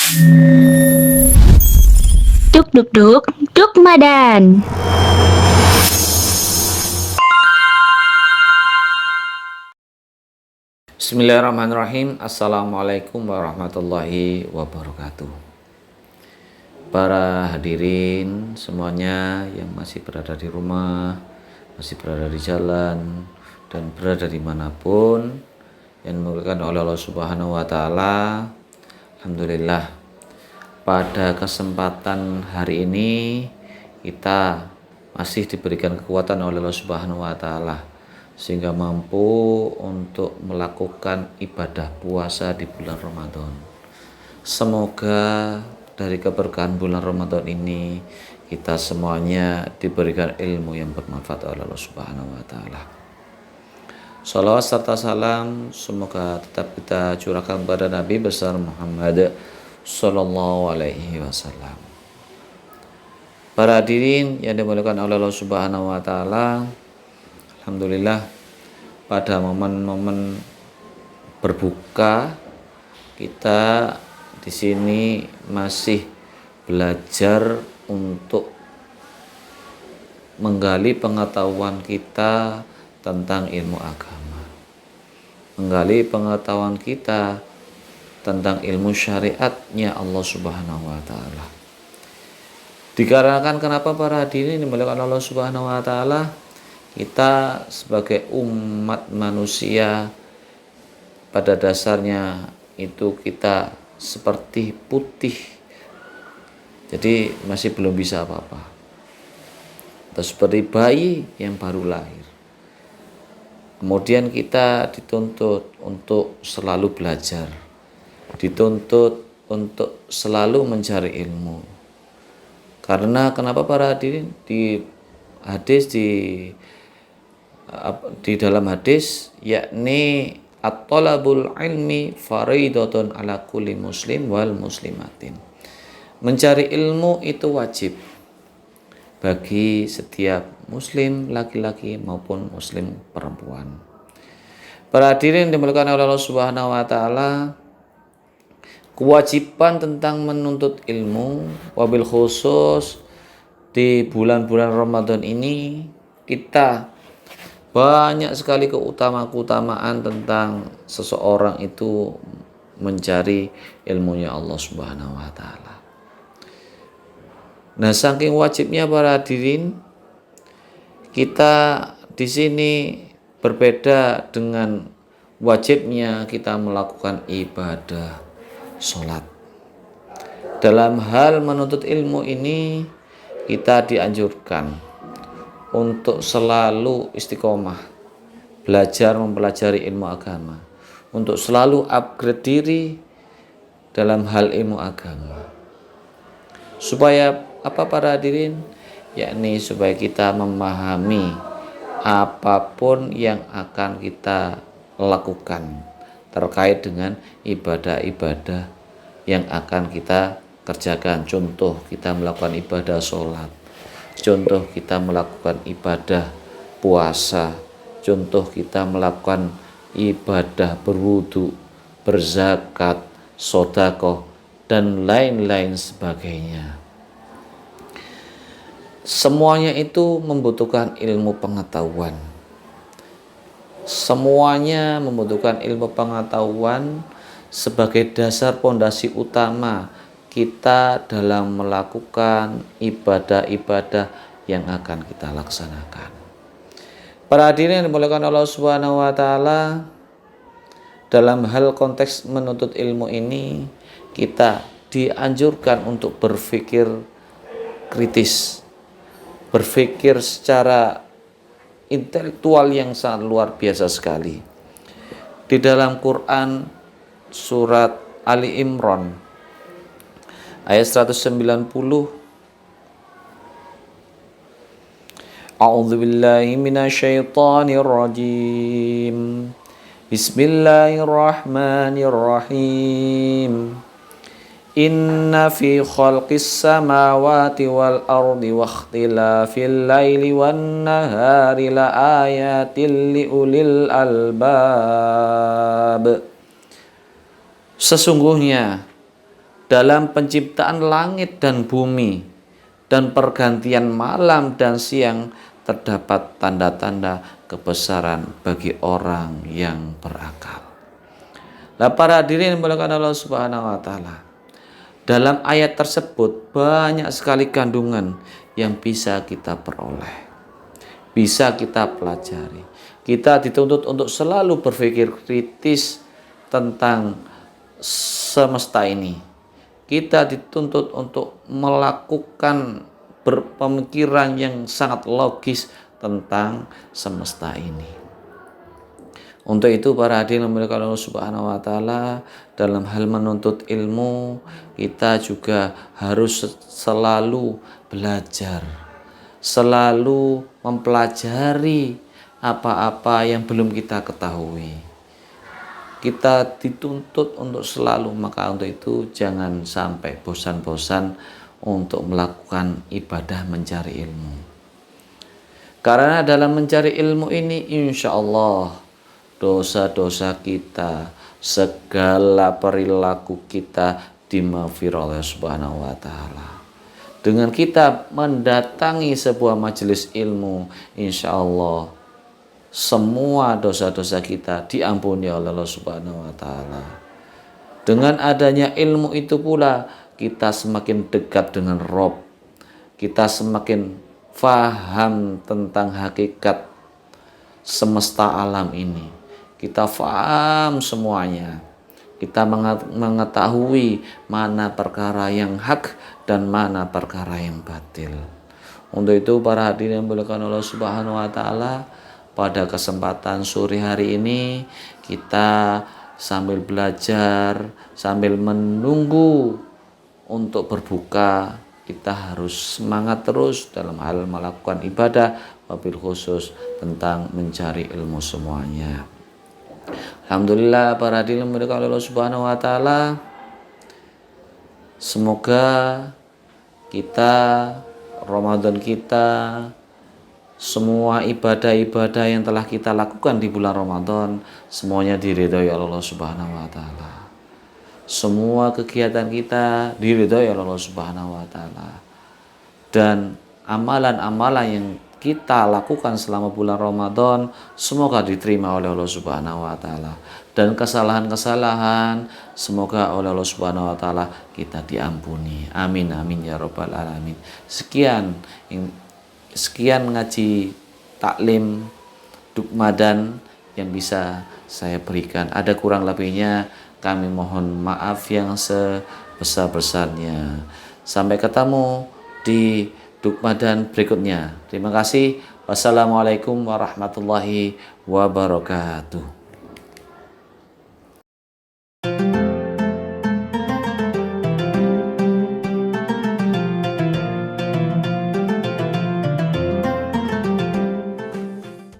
Duk duk duk, duk madan. Bismillahirrahmanirrahim. Assalamualaikum warahmatullahi wabarakatuh. Para hadirin semuanya yang masih berada di rumah, masih berada di jalan, dan berada dimanapun yang dimuliakan oleh Allah Subhanahu wa Ta'ala. Alhamdulillah, pada kesempatan hari ini kita masih diberikan kekuatan oleh Allah Subhanahu wa Ta'ala sehingga mampu untuk melakukan ibadah puasa di bulan Ramadan. Semoga dari keberkahan bulan Ramadan ini kita semuanya diberikan ilmu yang bermanfaat oleh Allah Subhanahu wa Ta'ala. Salawat serta salam semoga tetap kita curahkan kepada Nabi besar Muhammad Sallallahu Alaihi Wasallam. Para hadirin yang dimuliakan oleh Allah Subhanahu wa Ta'ala, alhamdulillah pada momen-momen berbuka kita di sini masih belajar untuk menggali pengetahuan kita tentang ilmu agama, menggali pengetahuan kita tentang ilmu syariatnya Allah Subhanahu wa Ta'ala. Dikarenakan kenapa para hadirin dimuliakan Allah Subhanahu wa Ta'ala, kita sebagai umat manusia pada dasarnya itu kita seperti putih, jadi masih belum bisa apa-apa, atau seperti bayi yang baru lahir. Kemudian kita dituntut untuk selalu belajar, dituntut untuk selalu mencari ilmu. Karena kenapa para hadirin, di hadis di dalam hadis, yakni at-talabul ilmi faridatun ala kulli muslim wal muslimatin. Mencari ilmu itu wajib bagi setiap muslim laki-laki maupun muslim perempuan. Para hadirin dimuliakan oleh Allah Subhanahu wa Ta'ala, kewajiban tentang menuntut ilmu, wabil khusus di bulan-bulan Ramadan ini kita banyak sekali keutamaan tentang seseorang itu mencari ilmunya Allah Subhanahu wa Ta'ala. Nah, saking wajibnya para hadirin, kita di sini berbeda dengan wajibnya kita melakukan ibadah sholat. Dalam hal menuntut ilmu ini kita dianjurkan untuk selalu istiqomah belajar mempelajari ilmu agama, untuk selalu upgrade diri dalam hal ilmu agama. Supaya apa para hadirin? Yakni supaya kita memahami apapun yang akan kita lakukan terkait dengan ibadah-ibadah yang akan kita kerjakan. Contoh, kita melakukan ibadah sholat, contoh kita melakukan ibadah puasa, contoh kita melakukan ibadah berwudu, berzakat, sedekah, dan lain-lain sebagainya. Semuanya itu membutuhkan ilmu pengetahuan. Semuanya membutuhkan ilmu pengetahuan sebagai dasar pondasi utama kita dalam melakukan ibadah-ibadah yang akan kita laksanakan. Para hadirin yang dimuliakan Allah Subhanahu wa Ta'ala, dalam hal konteks menuntut ilmu ini kita dianjurkan untuk berpikir kritis, berpikir secara intelektual yang sangat luar biasa sekali. Di dalam Quran surat Ali Imran ayat 190, A'udzu billahi minasyaitonir rajim. Bismillahirrahmanirrahim. Inna fi khalqis samawati wal ardi wa ikhtilafil laili wan nahari la ayatil liulil albab. Sesungguhnya dalam penciptaan langit dan bumi dan pergantian malam dan siang terdapat tanda-tanda kebesaran bagi orang yang berakal. Nah, para hadirin yang dimuliakan Allah Subhanahu wa taala. Dalam ayat tersebut banyak sekali kandungan yang bisa kita peroleh. Bisa kita pelajari. Kita dituntut untuk selalu berpikir kritis tentang semesta ini. Kita dituntut untuk melakukan berpemikiran yang sangat logis tentang semesta ini. Untuk itu para hadirin yang dimuliakan Allah Subhanahu wa taala, dalam hal menuntut ilmu kita juga harus selalu belajar, selalu mempelajari apa-apa yang belum kita ketahui. Kita dituntut untuk selalu, maka untuk itu jangan sampai bosan-bosan untuk melakukan ibadah mencari ilmu. Karena dalam mencari ilmu ini insya Allah dosa-dosa kita, segala perilaku kita dimaafkan oleh Subhanahu wa taala. Dengan kita mendatangi sebuah majelis ilmu, insya Allah semua dosa-dosa kita diampuni oleh Allah Subhanahu wa taala. Dengan adanya ilmu itu pula kita semakin dekat dengan Rob. Kita semakin faham tentang hakikat semesta alam ini. Kita faham semuanya. Kita mengetahui mana perkara yang hak dan mana perkara yang batil. Untuk itu para hadirin yang dimuliakan Allah Subhanahu wa taala, pada kesempatan sore hari ini kita sambil belajar, sambil menunggu untuk berbuka, kita harus semangat terus dalam hal melakukan ibadah, wabil khusus tentang mencari ilmu semuanya. Alhamdulillah para hadirin yang dimuliakan Allah Subhanahu wa taala, semoga kita Ramadan kita, semua ibadah-ibadah yang telah kita lakukan di bulan Ramadan semuanya diridhoi Allah Subhanahu wa taala. Semua kegiatan kita diridhoi Allah Subhanahu wa taala. Dan amalan-amalan yang kita lakukan selama bulan Ramadan semoga diterima oleh Allah Subhanahu wa taala. Dan kesalahan-kesalahan semoga oleh Allah Subhanahu wa taala kita diampuni. Amin amin ya rabbal alamin. Sekian ngaji taklim Dukmadan yang bisa saya berikan. Ada kurang lebihnya kami mohon maaf yang sebesar-besarnya. Sampai ketemu di Dukmadan berikutnya. Terima kasih. Wassalamualaikum warahmatullahi wabarakatuh.